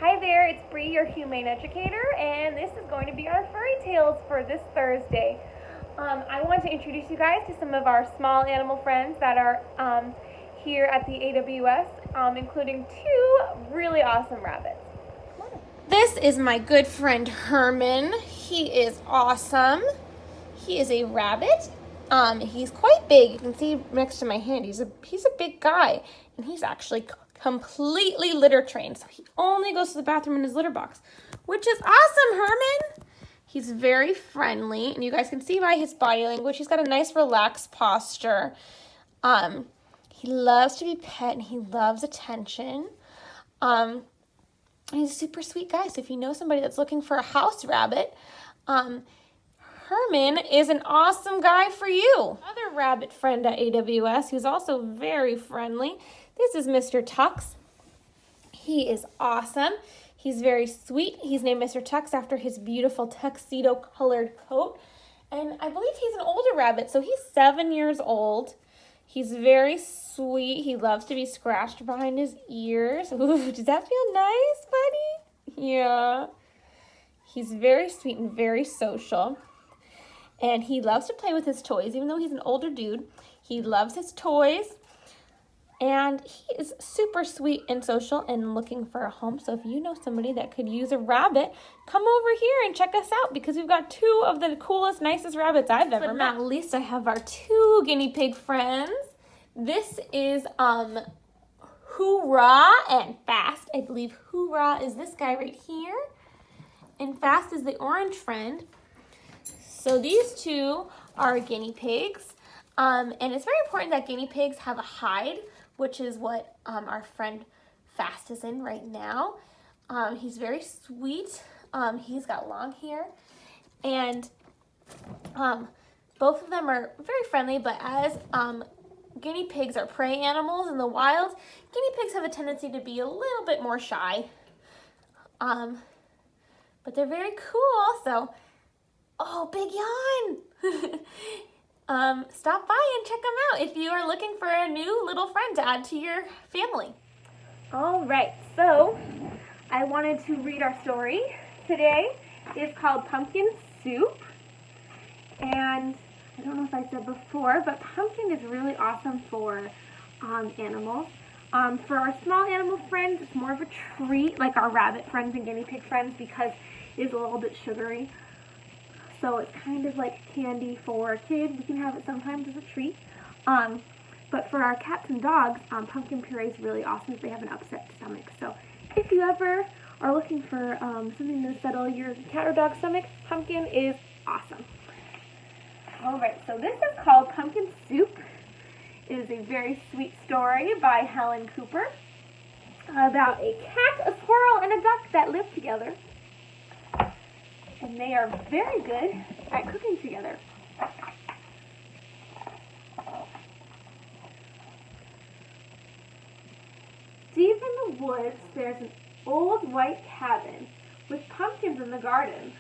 Hi there, it's Brie, your humane educator, and this is going to be our furry tales for this Thursday. I want to introduce you guys to some of our small animal friends that are here at the AWS, including two really awesome rabbits. This is my good friend Herman. He is awesome. He is a rabbit. He's quite big. You can see next to my hand. He's a big guy, and he's actually completely litter trained. So he only goes to the bathroom in his litter box, which is awesome, Herman. He's very friendly, and you guys can see by his body language, he's got a nice relaxed posture. He loves to be pet, and he loves attention. He's a super sweet guy. So if you know somebody that's looking for a house rabbit, Herman is an awesome guy for you. Another rabbit friend at AWS who's also very friendly. This is Mr. Tux. He is awesome. He's very sweet. He's named Mr. Tux after his beautiful tuxedo colored coat. And I believe he's an older rabbit, so he's 7 years old. He's very sweet. He loves to be scratched behind his ears. Ooh, does that feel nice, buddy? Yeah. He's very sweet and very social. And he loves to play with his toys, even though he's an older dude. He loves his toys. And he is super sweet and social and looking for a home. So if you know somebody that could use a rabbit, come over here and check us out because we've got two of the coolest, nicest rabbits I've ever met. But not least, I have our two guinea pig friends. This is Hoorah and Fast. I believe Hoorah is this guy right here. And Fast is the orange friend. So these two are guinea pigs. And it's very important that guinea pigs have a hide, which is what our friend Fast is in right now. He's very sweet. He's got long hair. And both of them are very friendly, but as guinea pigs are prey animals in the wild, guinea pigs have a tendency to be a little bit more shy. But they're very cool also. Oh, big yawn! Stop by and check them out if you are looking for a new little friend to add to your family. All right, so I wanted to read our story today. It's called Pumpkin Soup. And I don't know if I said before, but pumpkin is really awesome for animals. For our small animal friends, it's more of a treat, like our rabbit friends and guinea pig friends, because it is a little bit sugary. So it's kind of like candy for a kid. We can have it sometimes as a treat. But for our cats and dogs, pumpkin puree is really awesome if they have an upset stomach. So if you ever are looking for something to settle your cat or dog stomach, pumpkin is awesome. All right, so this is called Pumpkin Soup. It is a very sweet story by Helen Cooper about a cat, a squirrel, and a duck that live together. And they are very good at cooking together. Deep in the woods, there's an old white cabin with pumpkins in the garden.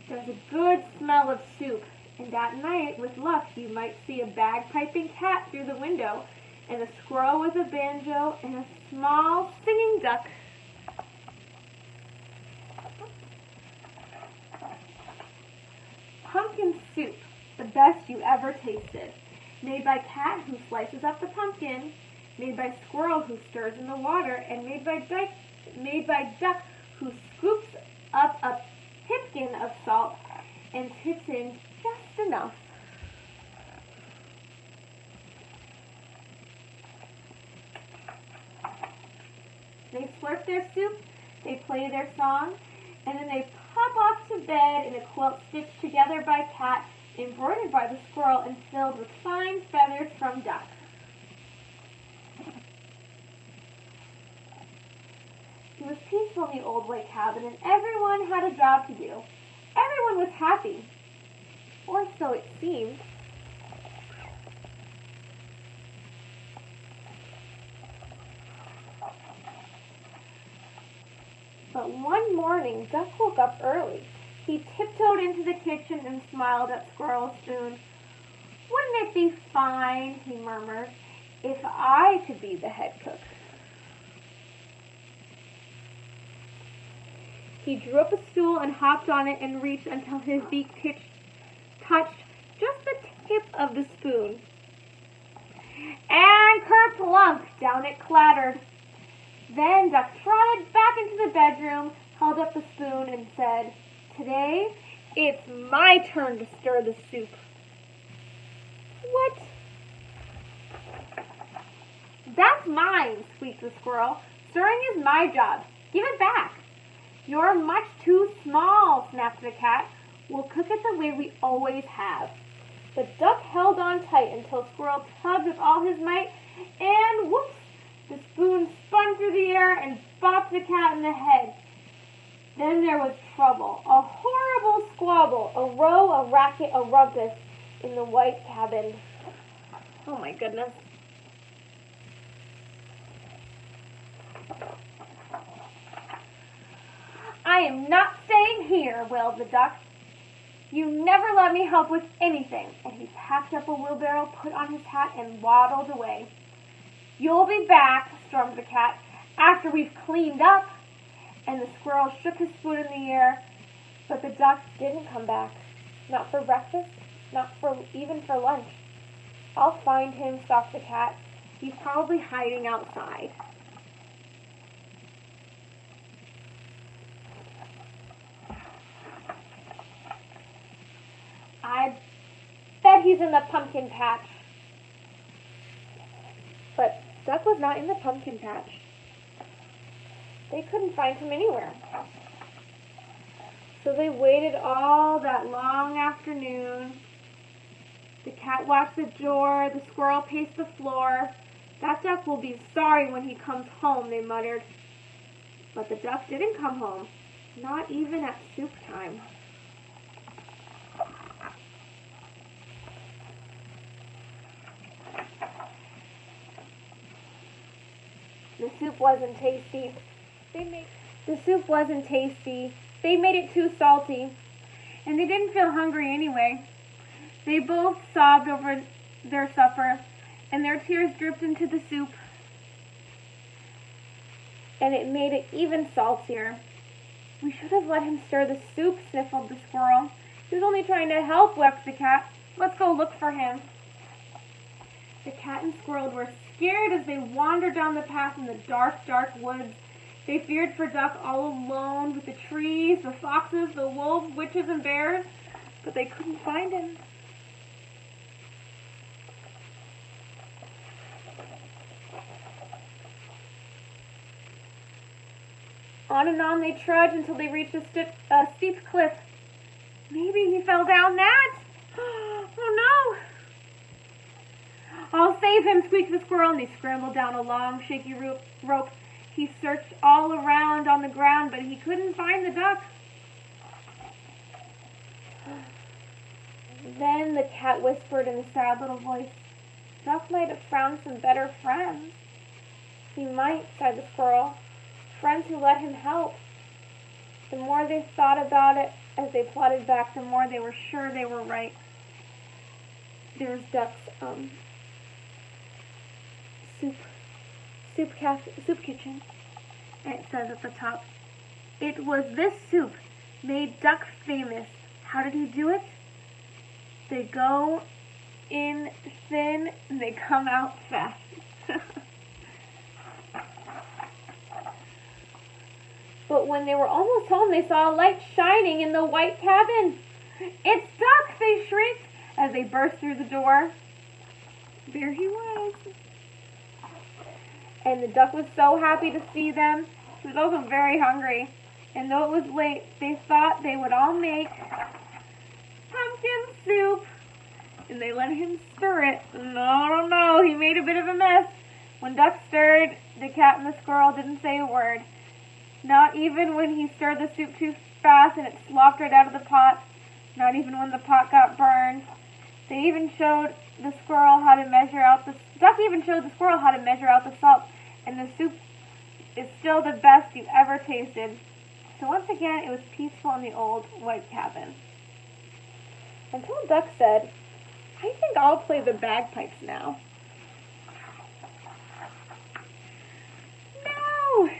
There's a good smell of soup, and at night, with luck, you might see a bagpiping cat through the window, and a squirrel with a banjo, and a small singing duck. Pumpkin soup, the best you ever tasted. Made by cat who slices up the pumpkin, made by squirrel who stirs in the water, and made by duck who scoops up a pipkin of salt and tips in just enough. They slurp their soup, they play their song, and then they pop off to bed in a quilt stitched together by cat, embroidered by the squirrel, and filled with fine feathers from duck. It was peaceful in the old white cabin, and everyone had a job to do. Everyone was happy, or so it seemed. But one morning, Duck woke up early. He tiptoed into the kitchen and smiled at Squirrel's spoon. "Wouldn't it be fine," he murmured, "if I could be the head cook?" He drew up a stool and hopped on it and reached until his beak touched just the tip of the spoon. And kerplunk! Down it clattered. Then Duck trotted back into the bedroom, held up the spoon, and said, "Today, it's my turn to stir the soup." "What?" "That's mine," squeaked the squirrel. "Stirring is my job. Give it back." "You're much too small," snapped the cat. "We'll cook it the way we always have." But Duck held on tight until Squirrel tugged with all his might, and whoops! The spoon spun through the air and bopped the cat in the head. Then there was trouble, a horrible squabble, a row, a racket, a rumpus in the white cabin. Oh my goodness. "I am not staying here," wailed the duck. "You never let me help with anything." And he packed up a wheelbarrow, put on his hat, and waddled away. "You'll be back," stormed the cat, "after we've cleaned up." And the squirrel shook his spoon in the air, but the duck didn't come back. Not for breakfast, even for lunch. "I'll find him," scoffed the cat. "He's probably hiding outside." "I bet he's in the pumpkin patch." But Duck was not in the pumpkin patch. They couldn't find him anywhere. So they waited all that long afternoon. The cat watched the door, the squirrel paced the floor. "That duck will be sorry when he comes home," they muttered. But the duck didn't come home, not even at soup time. The soup wasn't tasty. They made it too salty. And they didn't feel hungry anyway. They both sobbed over their supper, and their tears dripped into the soup. And it made it even saltier. "We should have let him stir the soup," sniffled the squirrel. "He was only trying to help," wept the cat. "Let's go look for him." The cat and squirrel were scared as they wandered down the path in the dark, dark woods. They feared for Duck all alone with the trees, the foxes, the wolves, witches, and bears, but they couldn't find him. On and on they trudged until they reached a steep cliff. "Maybe he fell down that." "Oh no!" "I'll save him," squeaked the squirrel, and he scrambled down a long, shaky rope. He searched all around on the ground, but he couldn't find the duck. Then the cat whispered in a sad little voice, "Duck might have found some better friends." "He might," sighed the squirrel. "Friends who let him help." The more they thought about it as they plodded back, the more they were sure they were right. There's Duck's soup kitchen, and it says at the top, "It was this soup made Duck famous. How did he do it? They go in thin and they come out fast." But when they were almost home, they saw a light shining in the white cabin. "It's Duck!" they shrieked as they burst through the door. There he was. And the duck was so happy to see them. He was also very hungry. And though it was late, they thought they would all make pumpkin soup. And they let him stir it. No, he made a bit of a mess. When Duck stirred, the cat and the squirrel didn't say a word. Not even when he stirred the soup too fast and it slopped right out of the pot. Not even when the pot got burned. They even showed the squirrel how to measure out the Duck even showed the squirrel how to measure out the salt, and the soup is still the best you ever tasted. So once again, it was peaceful in the old white cabin. Until Duck said, "I think I'll play the bagpipes now." No!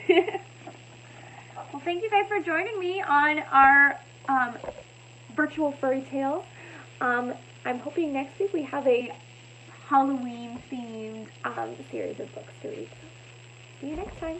Well, thank you guys for joining me on our virtual furry tales. I'm hoping next week we have a Halloween themed series of books to read. See you next time.